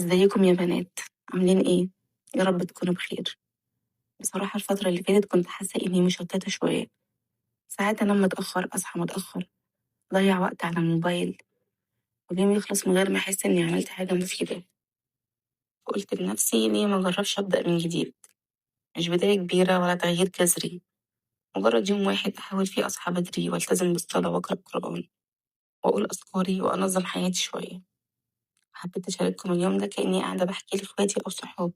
ازيكم يا بنات؟ عاملين ايه؟ يا رب تكونوا بخير. بصراحة الفترة اللي فاتت كنت حاسة اني مشتتة شوية. ساعات انام متأخر، اصحى متأخر، اضيع وقت على الموبايل، واليوم يخلص من غير ما احس اني عملت حاجة مفيدة. وقلت لنفسي ليه ما اجربش ابدأ من جديد. مش بداية كبيرة ولا تغيير جذري، مجرد يوم واحد احاول فيه اصحى بدري والتزم بالصلاة واقرأ قرآن واقول اذكاري وانظم حياتي شوية. حبيت اشارككم اليوم ده كأني قاعدة بحكي لاخواتي او صحابي.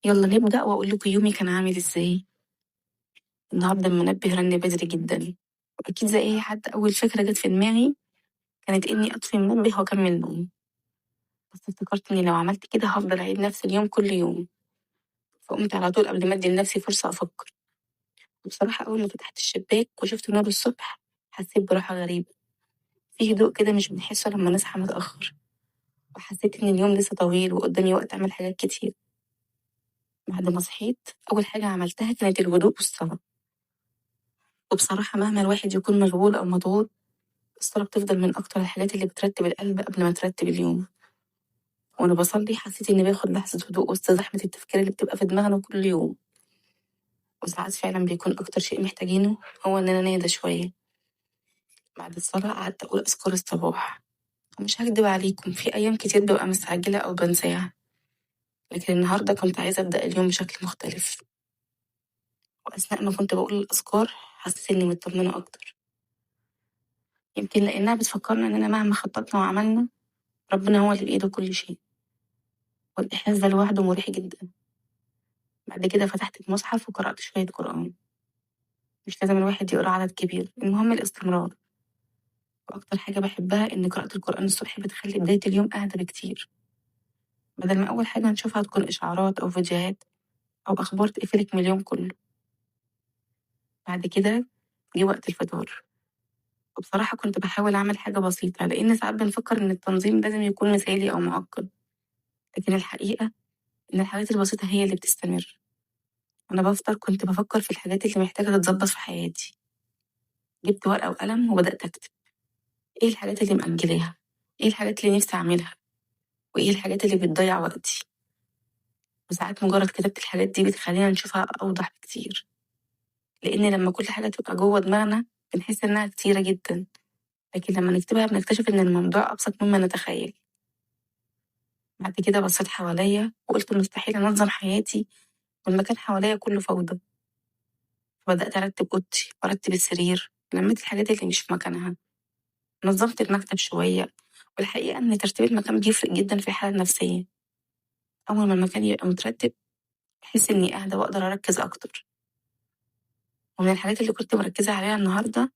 يلا نبدأ واقول لكم يومي كان عامل ازاي. النهارده المنبه رن بدري جدا، وأكيد زي أي حد أول فكرة جت في دماغي كانت إني أطفي المنبه وأكمل نوم. بس افتكرت إني لو عملت كده هفضل أعيد نفس اليوم كل يوم، فقمت على طول قبل ما أدي لنفسي فرصة أفكر. وبصراحة أول ما فتحت الشباك وشفت نور الصبح حسيت براحة غريبة، في هدوء كده مش بنحسه لما نصحى متأخر. وحسيت إن اليوم لسه طويل وقدامي وقت أعمل حاجات كتير. بعد ما صحيت أول حاجة عملتها كانت الهدوء والصلاة. وبصراحة مهما الواحد يكون مشغول أو مضغوط، الصلاة بتفضل من أكتر الحاجات اللي بترتب القلب قبل ما ترتب اليوم. وأنا بصلي حسيت إني باخد لحظة هدوء وسط زحمة التفكير اللي بتبقى في دماغنا كل يوم. وساعات فعلا بيكون أكتر شيء محتاجينه هو إننا نهدى شوية. بعد الصلاة قعدت أقول أذكار الصباح. ومش هكدب عليكم، في أيام كتير ببقى مستعجلة أو بنساها، لكن النهاردة كنت عايزة أبدأ اليوم بشكل مختلف. وأثناء ما كنت بقول الأذكار حسيت إني مطمنة أكتر، يمكن لأنها بتفكرنا إننا مهما خططنا وعملنا ربنا هو اللي بإيده كل شيء. والإحساس ده لوحده مريح جدا. بعد كده فتحت المصحف وقرأت شوية قرآن. مش لازم الواحد يقرأ عدد كبير، المهم الاستمرار. وأكتر حاجة بحبها إن قراءة القرآن الصبح بتخلي بداية اليوم أهدى بكتير، بدل ما أول حاجة نشوفها تكون إشعارات أو فيديوهات أو أخبار تقفلك من اليوم كله. بعد كده جه وقت الفطار، وبصراحة كنت بحاول أعمل حاجة بسيطة لأن ساعات بنفكر إن التنظيم لازم يكون مثالي أو معقد، لكن الحقيقة إن الحاجات البسيطة هي اللي بتستمر. وأنا بفطر كنت بفكر في الحاجات اللي محتاجة تتظبط في حياتي. جبت ورقة وقلم وبدأت أكتب إيه الحاجات اللي مأجلاها، إيه الحاجات اللي نفسي أعملها، وإيه الحاجات اللي بتضيع وقتي. وساعات مجرد كتابة الحاجات دي بتخلينا نشوفها أوضح بكتير، لأن لما كل حاجة تبقى جوه دماغنا بنحس إنها كتيرة جدا، لكن لما نكتبها بنكتشف إن الموضوع أبسط مما نتخيل. بعد كده بصيت حواليا وقلت مستحيل أنظم حياتي والمكان حواليا كله فوضى. فبدأت أرتب أوضتي وأرتب السرير، لميت الحاجات اللي مش في مكانها، نظمت المكتب شوية. والحقيقة إن ترتيب المكان بيفرق جدا في الحالة النفسية. أول ما المكان يبقى مترتب بحس إني أهدى وأقدر أركز أكتر. ومن الحاجات اللي كنت مركزة عليها النهاردة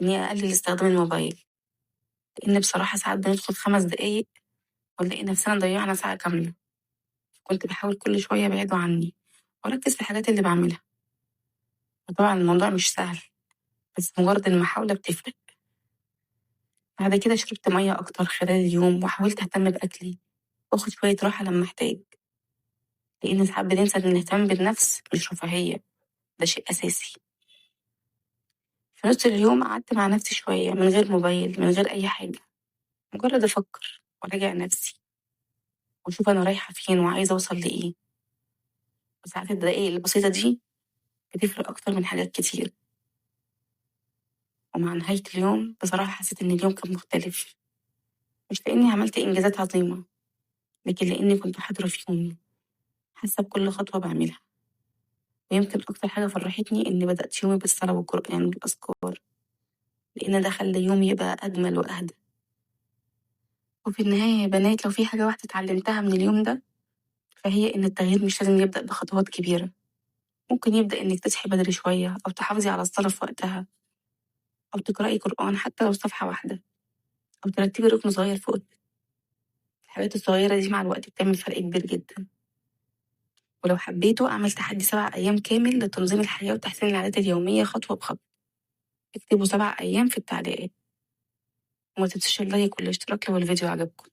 إني أقلل استخدام الموبايل، لأن بصراحة ساعات بندخل 5 دقايق ونلاقي نفسنا ضيعنا ساعة كاملة. كنت بحاول كل شوية أبعده عني وأركز في الحاجات اللي بعملها. وطبعا الموضوع مش سهل، بس مجرد المحاولة بتفرق. بعد كده شربت مية أكتر خلال اليوم وحاولت أهتم بأكلي وأخد شوية راحة لما أحتاج، لأن ساعات بننسى إن الاهتمام بالنفس مش رفاهية، ده شيء أساسي. في نص اليوم قعدت مع نفسي شوية من غير موبايل، من غير أي حاجة، مجرد أفكر وأراجع نفسي وأشوف أنا رايحة فين وعايزة أوصل لإيه. وساعات الدقايق البسيطة دي بتفرق أكتر من حاجات كتير. ومع نهاية اليوم بصراحة حسيت إن اليوم كان مختلف، مش لأني عملت إنجازات عظيمة، لكن لأني كنت حاضرة في يومي، حاسة بكل خطوة بعملها. ويمكن أكتر حاجة فرحتني إني بدأت يومي بالصلاة والقرآن والأذكار، لأن ده خلى يومي يبقى أجمل وأهدى. وفي النهاية يا بنات، لو في حاجة واحدة اتعلمتها من اليوم ده فهي إن التغيير مش لازم يبدأ بخطوات كبيرة. ممكن يبدأ إنك تصحي بدري شوية أو تحافظي على الصلاة في وقتها، أو تقرأي قرآن حتى لو صفحة واحدة، أو ترتبي ركن صغير في أوضتك. الحاجات الصغيرة دي مع الوقت بتعمل فرق كبير جدا. ولو حبيتوا أعمل تحدي 7 أيام كامل لتنظيم الحياة وتحسين العادات اليومية خطوة بخطوة، اكتبوا 7 أيام في التعليقات. وما تنسوش اللايك والاشتراك لو الفيديو عجبكم.